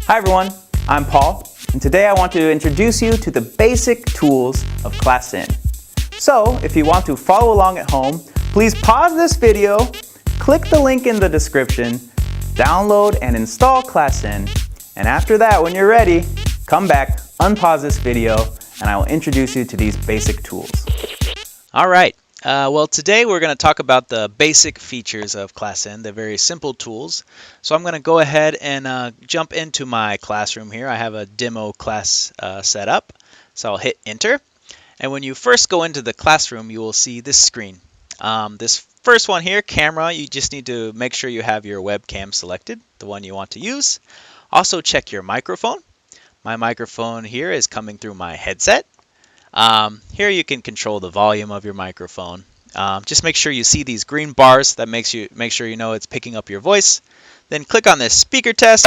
Hi everyone, I'm Paul, and today I want to introduce you to the basic tools of ClassIn. So, if you want to follow along at home, please pause this video, click the link in the description, download and install ClassIn, and after that, when you're ready, come back, unpause this video, and I will introduce you to these basic tools. All right. Well, today we're going to talk about the basic features of ClassIn, the very simple tools. So I'm going to go ahead and jump into my classroom here. I have a demo class set up. So I'll hit enter. And when you first go into the classroom, you will see this screen. This first one here, camera, you just need to make sure you have your webcam selected, the one you want to use. Also check your microphone. My microphone here is coming through my headset. Here you can control the volume of your microphone. Just make sure you see these green bars. That make sure you know it's picking up your voice. Then click on this speaker test.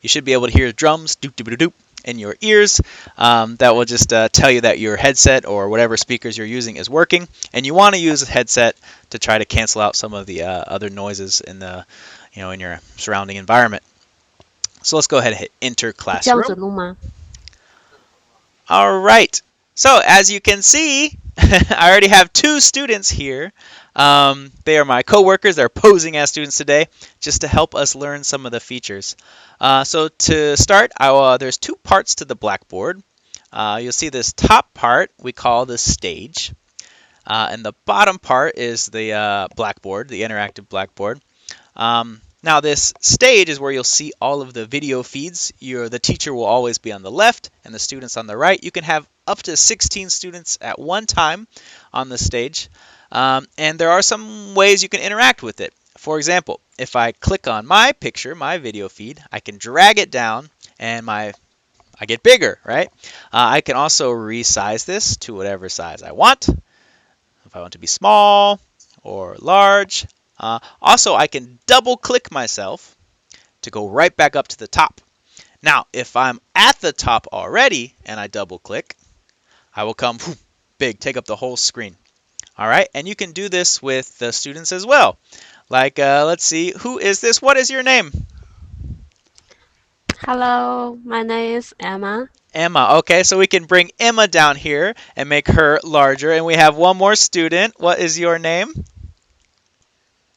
You should be able to hear drums doop doop doop doop in your ears. That will just tell you that your headset or whatever speakers you're using is working. And you want to use a headset to try to cancel out some of the other noises in the in your surrounding environment. So let's go ahead and hit enter classroom. All right. So as you can see, I already have 2 students here. They are my co-workers. They're posing as students today just to help us learn some of the features. So to start, there's 2 parts to the blackboard. You'll see this top part we call the stage. And the bottom part is the blackboard, the interactive blackboard. Now this stage is where you'll see all of the video feeds. The teacher will always be on the left and the students on the right. You can have up to 16 students at one time on the stage. And there are some ways you can interact with it. For example, if I click on my picture, my video feed, I can drag it down and I get bigger, right? I can also resize this to whatever size I want. If I want to be small or large. Also, I can double click myself to go right back up to the top. Now, if I'm at the top already and I double click, I will come big, take up the whole screen. All right, and you can do this with the students as well. Like, let's see, who is this? What is your name? Hello, my name is Emma. Emma. Okay, so we can bring Emma down here and make her larger. And we have one more student. What is your name?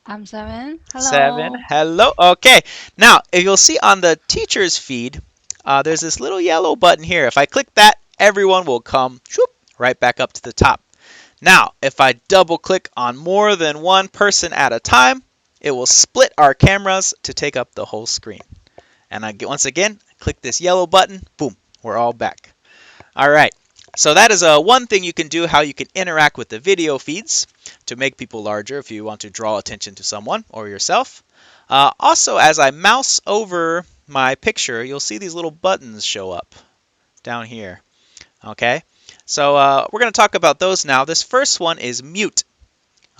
I'm 7. Hello. 7. Hello. Okay. Now, if you'll see on the teacher's feed, there's this little yellow button here. If I click that, everyone will come right back up to the top. Now, if I double click on more than one person at a time, it will split our cameras to take up the whole screen. And once again, click this yellow button. Boom. We're all back. All right. So that is one thing you can do, how you can interact with the video feeds to make people larger if you want to draw attention to someone or yourself. Also, as I mouse over my picture, you'll see these little buttons show up down here. Okay, so we're going to talk about those now. This first one is mute.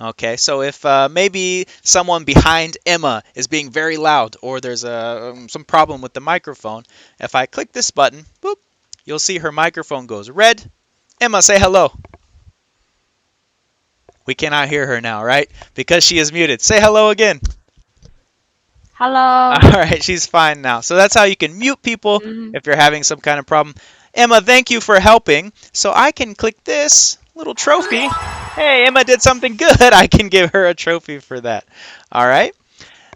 Okay, so if maybe someone behind Emma is being very loud or there's some problem with the microphone, if I click this button, boop, you'll see her microphone goes red. Emma, say hello. We cannot hear her now, right? Because she is muted. Say hello again. Hello. All right, she's fine now. So that's how you can mute people if you're having some kind of problem. Emma, thank you for helping. So I can click this little trophy. Hey, Emma did something good. I can give her a trophy for that. All right.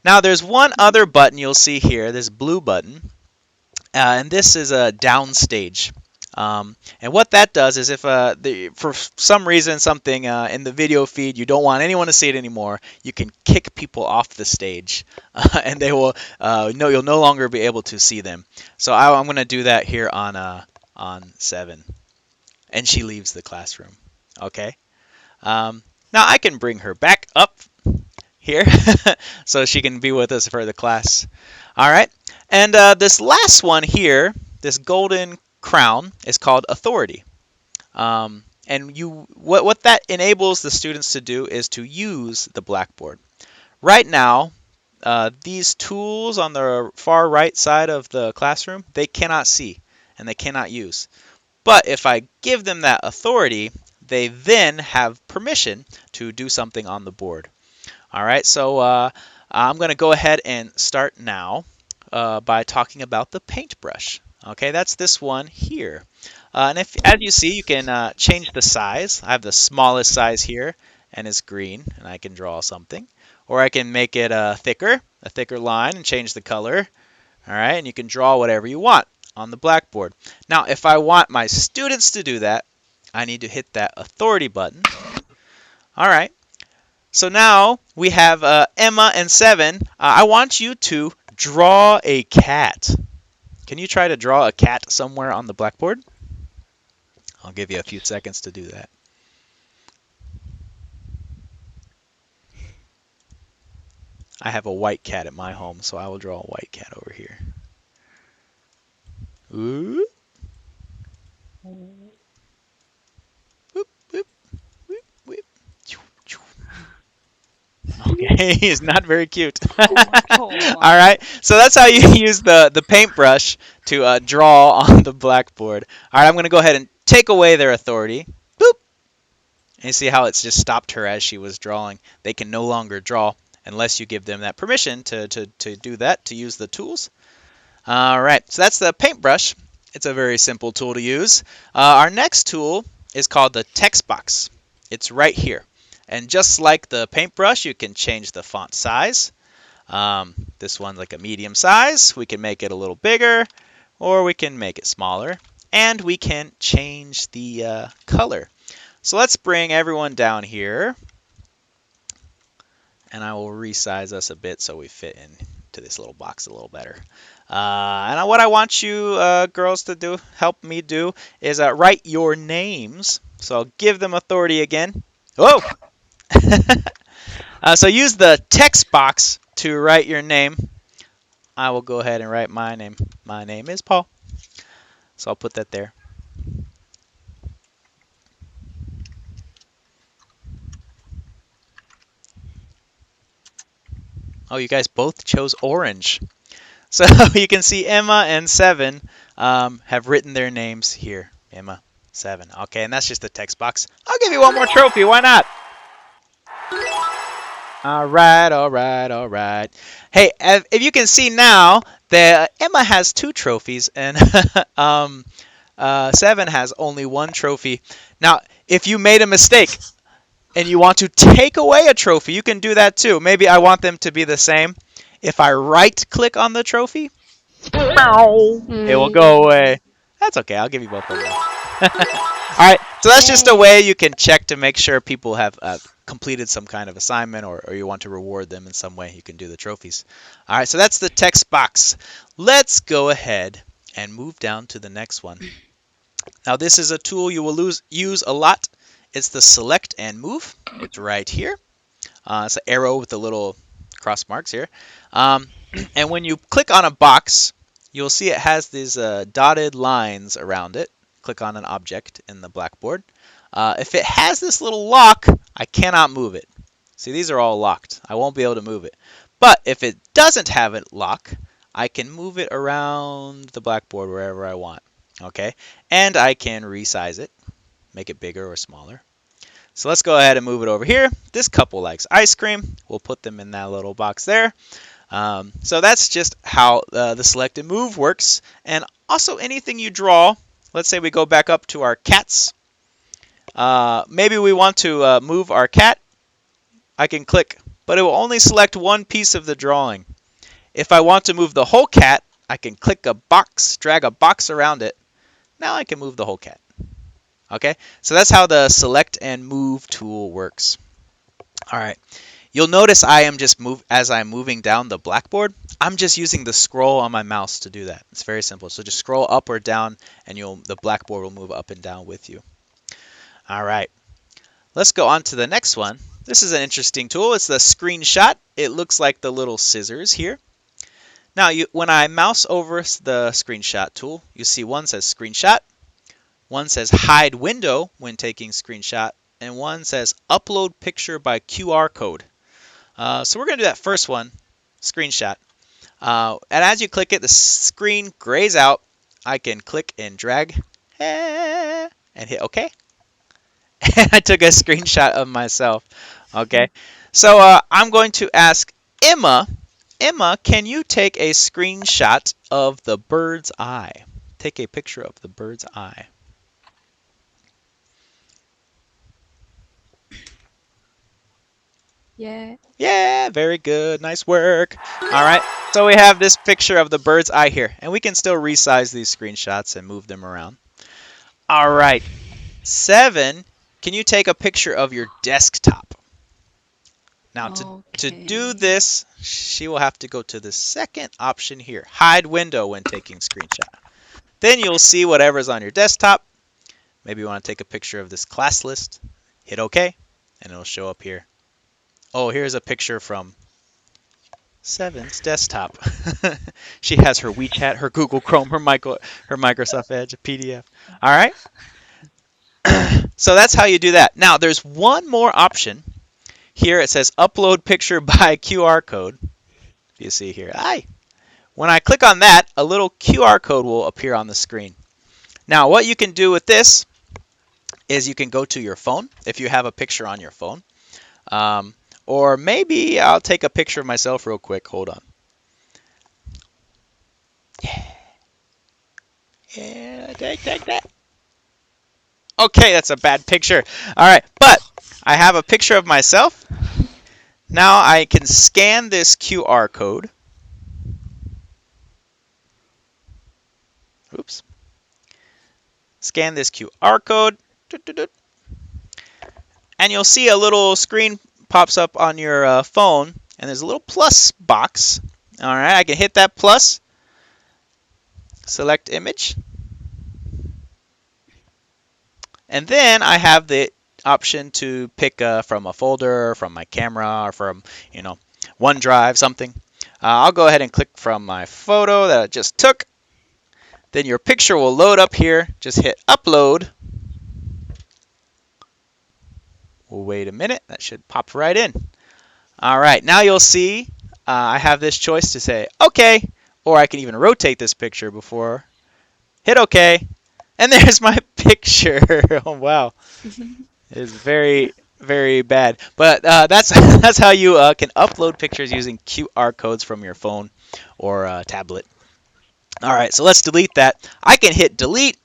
Now there's one other button you'll see here, this blue button. And this is a downstage. And what that does is if for some reason something in the video feed you don't want anyone to see it anymore, you can kick people off the stage, and they will you'll no longer be able to see them. So I'm going to do that here on 7, and she leaves the classroom. Okay. Now I can bring her back up here so she can be with us for the class. All right. And this last one here, this golden crown, is called authority. And what that enables the students to do is to use the blackboard. Right now, these tools on the far right side of the classroom, they cannot see and they cannot use. But if I give them that authority, they then have permission to do something on the board. All right, so I'm going to go ahead and start now. by talking about the paintbrush. Okay, that's this one here. And as you see, you can change the size. I have the smallest size here, and it's green, and I can draw something. Or I can make it a thicker line, and change the color. All right, and you can draw whatever you want on the blackboard. Now, if I want my students to do that, I need to hit that authority button. All right, so now we have Emma and 7. I want you to draw a cat. Can you try to draw a cat somewhere on the blackboard? I'll give you a few seconds to do that. I have a white cat at my home, so I will draw a white cat over here. Ooh. Whoop, whoop, whoop, whoop. Okay, he's not very cute. All right, so that's how you use the paintbrush to draw on the blackboard. All right, I'm going to go ahead and take away their authority. Boop. And you see how it's just stopped her as she was drawing. They can no longer draw unless you give them that permission to do that, to use the tools. All right, so that's the paintbrush. It's a very simple tool to use. Our next tool is called the text box. It's right here. And just like the paintbrush, you can change the font size. This one's like a medium size. We can make it a little bigger, or we can make it smaller. And we can change the color. So let's bring everyone down here. And I will resize us a bit so we fit into this little box a little better. And what I want you girls to help me do, is write your names. So I'll give them authority again. Whoa! So use the text box to write your name. I will go ahead and write my name. My name is Paul. So I'll put that there. Oh, you guys both chose orange. So you can see Emma and 7 have written their names here. Emma, 7. Okay, and that's just the text box. I'll give you one more trophy. Why not? All right, all right, all right. Hey, if you can see now that Emma has 2 trophies and 7 has only 1 trophy. Now, if you made a mistake and you want to take away a trophy, you can do that too. Maybe I want them to be the same. If I right-click on the trophy, it will go away. That's okay. I'll give you both of them. All right. So that's just a way you can check to make sure people have completed some kind of assignment, or you want to reward them in some way. You can do the trophies. All right. So that's the text box. Let's go ahead and move down to the next one. Now, this is a tool you will use a lot. It's the select and move. It's right here. It's an arrow with the little cross marks here. And when you click on a box, you'll see it has these dotted lines around it. Click on an object in the blackboard. If it has this little lock, I cannot move it. See, these are all locked. I won't be able to move it. But if it doesn't have a lock, I can move it around the blackboard wherever I want. Okay, and I can resize it, make it bigger or smaller. So let's go ahead and move it over here. This couple likes ice cream. We'll put them in that little box there. So that's just how the select and move works. And also anything you draw, let's say we go back up to our cats. Maybe we want to move our cat. I can click, but it will only select one piece of the drawing. If I want to move the whole cat, I can click a box, drag a box around it. Now I can move the whole cat. Okay, so that's how the select and move tool works. All right, you'll notice as I'm moving down the blackboard, I'm just using the scroll on my mouse to do that. It's very simple. So just scroll up or down, and the blackboard will move up and down with you. All right, let's go on to the next one. This is an interesting tool. It's the screenshot. It looks like the little scissors here. Now, when I mouse over the screenshot tool, you see one says screenshot, one says hide window when taking screenshot, and one says upload picture by QR code. So we're going to do that first one, screenshot. And as you click it, the screen grays out. I can click and drag and hit OK. And I took a screenshot of myself. Okay. So I'm going to ask Emma Emma, can you take a screenshot of the bird's eye? Take a picture of the bird's eye. Yeah. Yeah, very good. Nice work. All right, so we have this picture of the bird's eye here, and we can still resize these screenshots and move them around. All right, 7, can you take a picture of your desktop? Now, to do Okay. this, she will have to go to the second option here, hide window when taking screenshot. Then you'll see whatever's on your desktop. Maybe you want to take a picture of this class list. Hit OK, and it'll show up here. Oh, here's a picture from 7's desktop. She has her WeChat, her Google Chrome, her Microsoft Edge, a PDF. All right. So that's how you do that. Now, there's one more option. Here it says upload picture by QR code. If you see here. When I click on that, a little QR code will appear on the screen. Now, what you can do with this is you can go to your phone if you have a picture on your phone. Or maybe I'll take a picture of myself real quick. Hold on. Yeah, take that. Okay, that's a bad picture. All right, but I have a picture of myself. Now I can scan this QR code. Oops. Scan this QR code. And you'll see a little screen pops up on your phone, and there's a little plus box. All right, I can hit that plus. Select image. And then I have the option to pick from a folder, from my camera, or from, OneDrive, something. I'll go ahead and click from my photo that I just took. Then your picture will load up here. Just hit upload. We'll wait a minute. That should pop right in. All right, now you'll see I have this choice to say OK, or I can even rotate this picture before. Hit OK. And there's my picture. Oh, wow. It's very, very bad. But that's how you can upload pictures using QR codes from your phone or tablet. All right, so let's delete that. I can hit delete,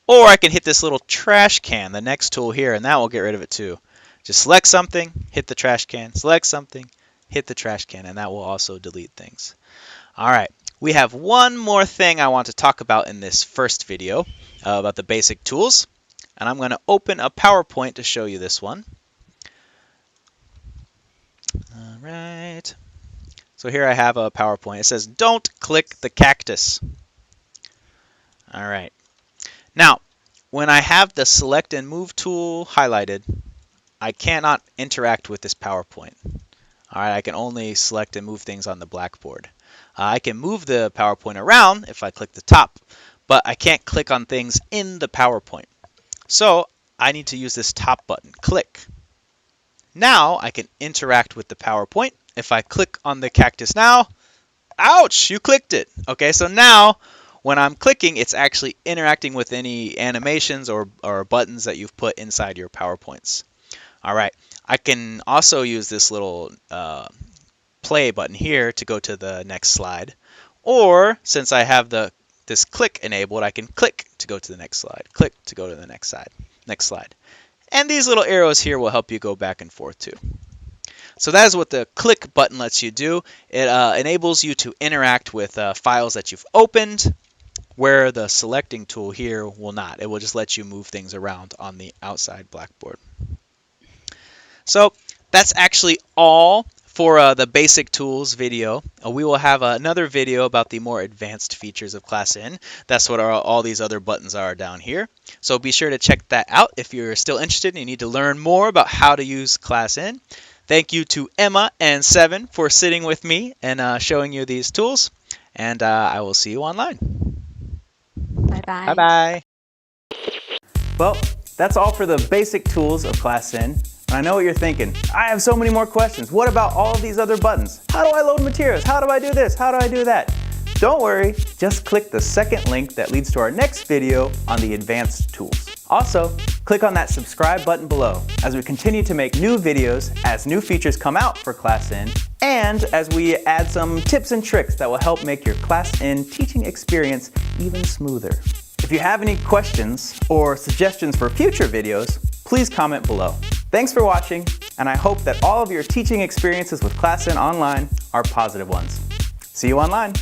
or I can hit this little trash can, the next tool here, and that will get rid of it too. Just select something, hit the trash can, select something, hit the trash can, and that will also delete things. All right, we have one more thing I want to talk about in this first video about the basic tools, and I'm going to open a PowerPoint to show you this one. All right, so here I have a PowerPoint. It says, don't click the cactus. All right, now when I have the select and move tool highlighted, I cannot interact with this PowerPoint. All right, I can only select and move things on the blackboard. I can move the PowerPoint around if I click the top, but I can't click on things in the PowerPoint. So I need to use this top button, click. Now I can interact with the PowerPoint. If I click on the cactus now, ouch, you clicked it. Okay, so now when I'm clicking, it's actually interacting with any animations or buttons that you've put inside your PowerPoints. All right, I can also use this little play button here to go to the next slide. Or since I have this click enabled, I can click to go to the next slide, click to go to the next slide. And these little arrows here will help you go back and forth too. So that is what the click button lets you do. It enables you to interact with files that you've opened, where the selecting tool here will not. It will just let you move things around on the outside blackboard. So that's actually all for the basic tools video. We will have another video about the more advanced features of ClassIn. That's what all these other buttons are down here. So be sure to check that out if you're still interested and you need to learn more about how to use ClassIn. Thank you to Emma and 7 for sitting with me and showing you these tools. And I will see you online. Bye-bye. Bye-bye. Well, that's all for the basic tools of ClassIn. And I know what you're thinking. I have so many more questions. What about all of these other buttons? How do I load materials? How do I do this? How do I do that? Don't worry, just click the second link that leads to our next video on the advanced tools. Also, click on that subscribe button below as we continue to make new videos as new features come out for ClassIn and as we add some tips and tricks that will help make your ClassIn teaching experience even smoother. If you have any questions or suggestions for future videos, please comment below. Thanks for watching, and I hope that all of your teaching experiences with ClassIn online are positive ones. See you online.